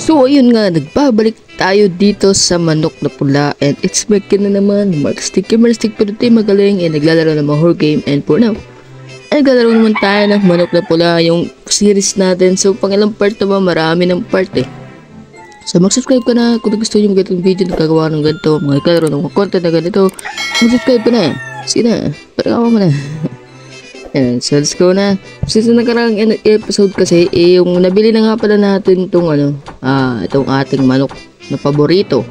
So ayun nga, nagbabalik tayo dito sa manok na pula and it's back na naman. Markstick pero tayo magaling and naglalaro ng mga horror game and for now ay naglalaro naman tayo ng manok na pula, yung series natin. So pangilang part na ba? Marami ng part eh. So mag-subscribe ka na kung gusto nyo mag-ganitong video na kagawa ng ganito, mga naglalaro ng mga content na ganito. Mag-subscribe ka na. Sige na, parang mo na. Ayan, so let's go na. So sa nakarang episode kasi, yung nabili na nga pala natin itong itong ating manok na paborito.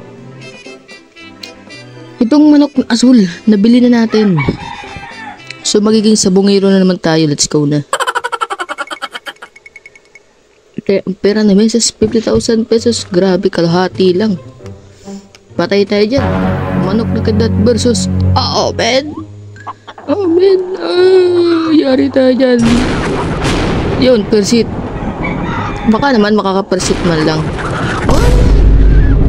Itong manok na asul, nabili na natin. So magiging sabongero na naman tayo, let's go na. Okay, ang pera na meses, 50,000 pesos, grabe, kalahati lang. Patay tayo dyan. Manok na kadat versus, man. Oh man, yari tayo dyan. Yun, persit. Baka naman makaka-persit man lang.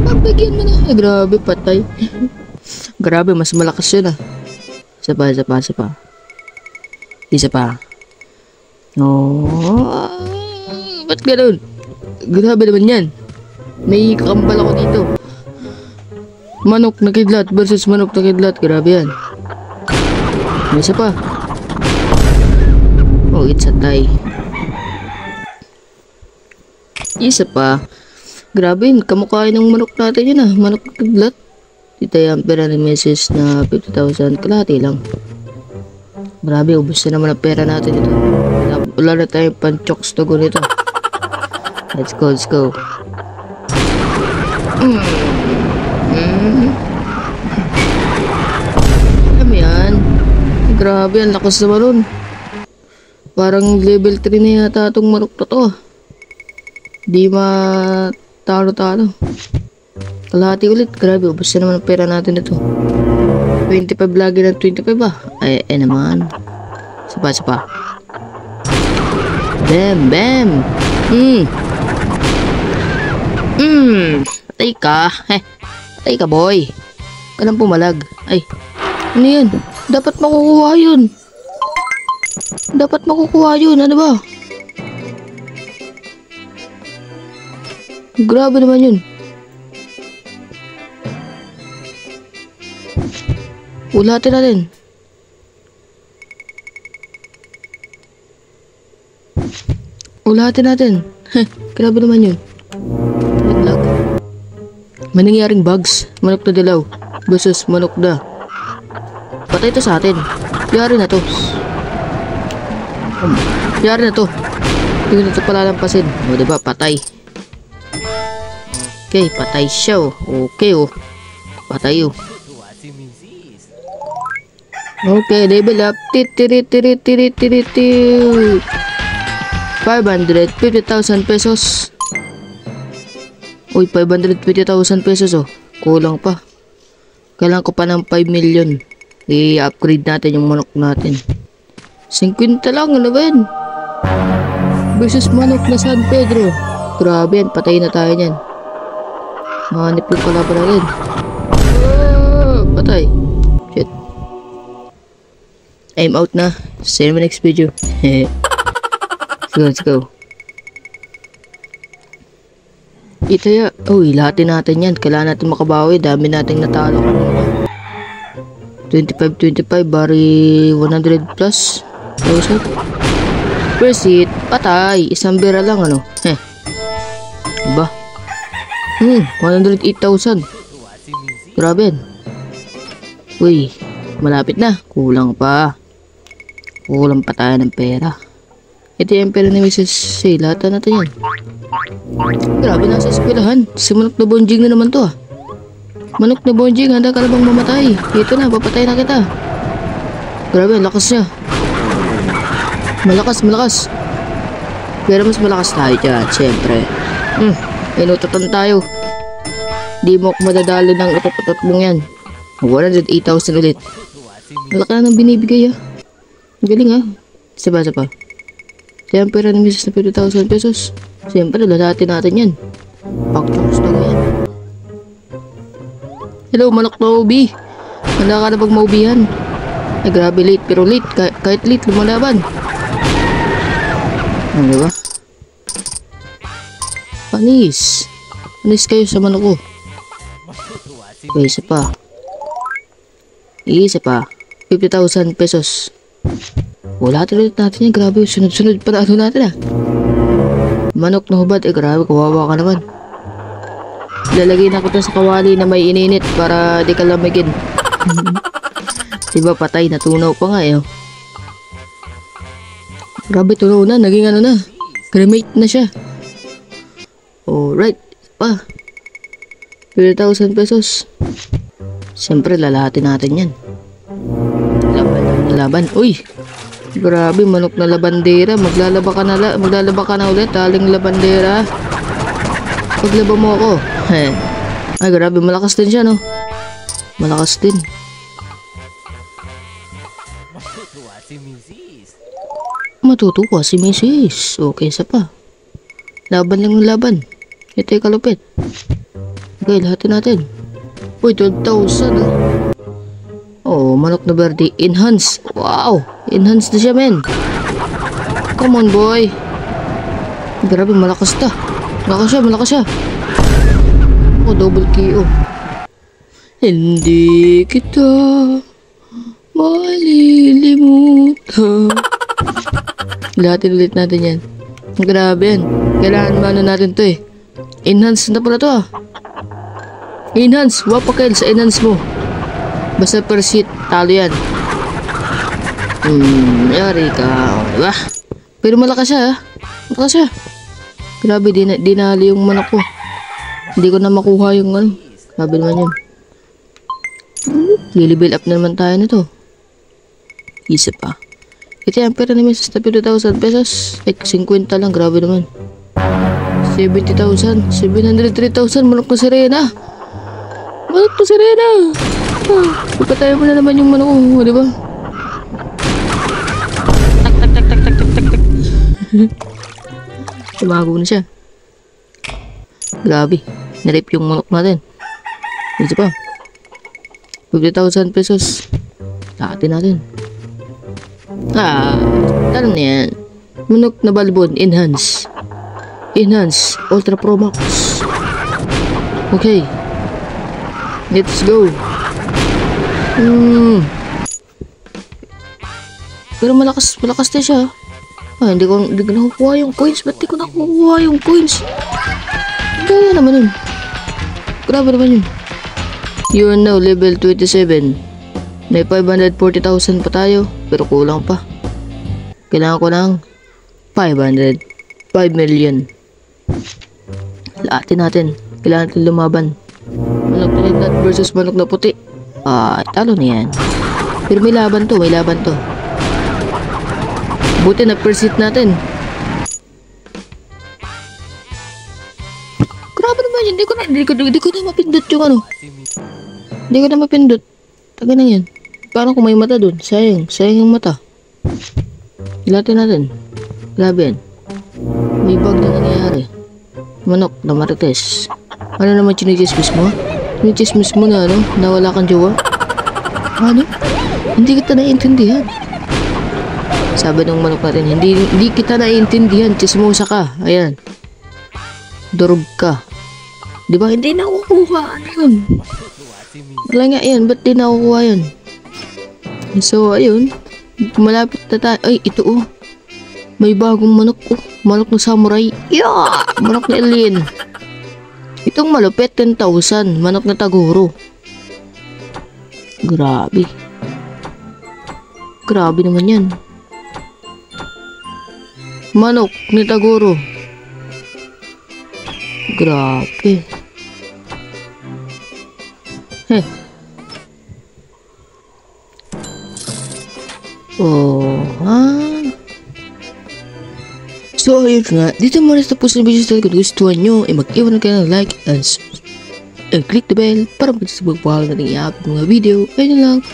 Pagbigyan mo na. Grabe, patay. Grabe, mas malakas yun ah. Isa pa. Isa pa. No. Ba't ganun? Grabe naman yan. May kakambal ako dito. Manok na kidlat versus manok na kidlat. Grabe yan. Isa pa. Oh, it's a tie. Isa pa. Grabe yun. Kamukha ng manok natin yun ah. Manok na kidlat. Dito yung pera ni Mrs. na 50,000. Kalahati lang. Grabe, ubos na naman ang pera natin ito. Wala na tayong pan-chokes to go nito. Let's go. Alam yan. Grabe, ang lakas naman nun. Parang level 3 na yata itong manok na to. Di matalo-talo. Kalahati ulit. Grabe, ubos na naman ang pera natin ito. 25 lagi ng 25 ba? Ay naman. Isa pa. Bam. Patay ka. Patay ka, boy. Kanang pumalag. Ay, ano yan? Dapat makukuha yun. Ano ba? Grabe naman yun. Ulatin natin. Grabe naman yun. Naglag. May nangyaring bugs. Manok na dilaw versus manok na. Patay ito sa atin. Yari na to. Hindi ko na ito palalampasin. O diba, patay. Okay, patay siya oh. Okay oh. Patay oh. Okay, level up. 550,000 pesos. Uy, 550,000 pesos oh. Kulang pa. Kailangan ko pa ng 5 million. I-upgrade natin yung manok natin. 50 lang, ano ba yan? Versus manok na San Pedro. Grabe yan, patay na tayo yan. Mahanip yung kalaban natin. Patay. Shit. I'm out na. See you in the next video. Let's go. Ito ya. Uy, lahatin natin yan. Kailangan natin makabawi. Dami nating natalo. 25 bari 100 plus. First hit. Patay. Isang bira lang ano. Diba? 108,000. Grabe yan. Uy, malapit na. Kulang pa tayo ng pera. Ito yung pera ni Mrs. Say, lahat na natin yan. Grabe, nasa eskwelahan. Si manok na bonjing na naman to ah. Manok na bonjing, handa ka na bang mamatay? Ito na, papatay na kita. Grabe, lakas niya. Malakas. Pero mas malakas tayo dyan, syempre. Inututan tayo. Di mo ako madadali ng utot-utot mong yan. 108,000 ulit. Malaki na nang binibigay ah. Galing ah. Isa pa. Kaya ang pera ng Mrs. na 50,000 pesos. Siyempre, lalatin natin yan. Pakchokos na yan. Hello, manok na ubi. Handa ka na pag maubihan. Ay, grabe late. Pero late. Kahit late, lumalaban. Ano ba? Panis. Anis kayo sa manok ko. Okay, isa pa. Isa pa. 50,000 pesos. Wala ulit natin yan. Grabe, sunod-sunod pa na ano natin ah. Manok na hubad. Grabe, kawawa ka naman. Lalagay na ko to sa kawali na may ininit para di ka lamigin. Diba patay, natunaw pa nga eh. Grabe, tunaw na. Naging ano na. Cremate na siya. Alright. Pa. 50,000 pesos. Siyempre, lalahatin natin yan. Laban. Uy. Grabe, manok na labandera. Maglalaba ka na ulit. Aling labandera. Paglaba mo ako. Ay, grabe. Malakas din siya, no? Malakas din. Matutuwa si Mrs. Okay, isa pa. Laban lang ng laban. Ito yung kalupit. Okay, lahatin natin. Uy, 12,000 ah. Oh, manok na verde. Enhance. Wow. Enhance na siya, men. Come on, boy. Grabe, malakas ta. Malakas siya. Oh, double KO. Hindi kita malilimutan. Lahatin ulit natin yan. Grabe yan. Kailangan mano natin to eh. Enhance na pala to ah. Enhance. Wapakail sa enhance mo. Basta per seat, talo yan. Yari ka. Diba? Pero malakas siya ah. Malakas siya. Grabe, dinali yung manok ko. Hindi ko na makuha yung ano. Grabe naman yun. Lilibuild up na naman tayo nito. Isa pa. Ito yan, pera naman sa 50,000 pesos. 50 lang, grabe naman. 70,000, 703,000, manok na sirena. Ipatay mo na naman yung manok ko, di ba? Tak. Tumago na siya. Grabe, narip yung manok natin. Ito pa. 50,000 pesos. Lahatin natin. Tanong na yan. Manok na balbon, enhance. Ultra Pro Max. Okay. Let's go. Pero malakas din siya. Hindi ko nakukuha yung coins. Ba't di ko nakukuha yung coins? Kaya naman yun. Grabe naman yun. You are now level 27. May 540,000 pa tayo. Pero kulang pa. Kailangan ko ng 5 million. Lahatin natin. Kailangan natin lumaban. Manok na higlat versus manok na puti. Talo na yan. Pero may laban to. Buti na persit natin. Grabe naman yun. Hindi ko na mapindot yung ano. Hindi ko na mapindot. Taga na yan. Paano kung may mata dun? Sayang yung mata. Ilatin natin. Grabe yan. May bug na nangyayari. Manok na marites. Ano naman chinichismis mo? Chinichismis mo na ano? Nawala kang jowa? Ano? Hindi kita naiintindihan. Sabi ng manok natin, hindi kita naiintindihan. Chismosa ka. Ayan. Durog ka. Diba? Hindi nakukuha. Ano yun? Wala nga yan. Ba't di nakukuha yun? So, ayun. Malapit na tayo. Ay, ito oh. May bagong manok oh. Manok na samurai. Yeah! Manok na alien. Itong malupit, 10,000. Manok na taguro. Grabe. Grabe naman yan. Manok na taguro. Grabe. So, ayun nga. Dito muna tapos na video sa kung gustuhan nyo, mag-iwan kayo ng like and click the bell para mag-subscribe natin i-upload mga video. Ayun lang.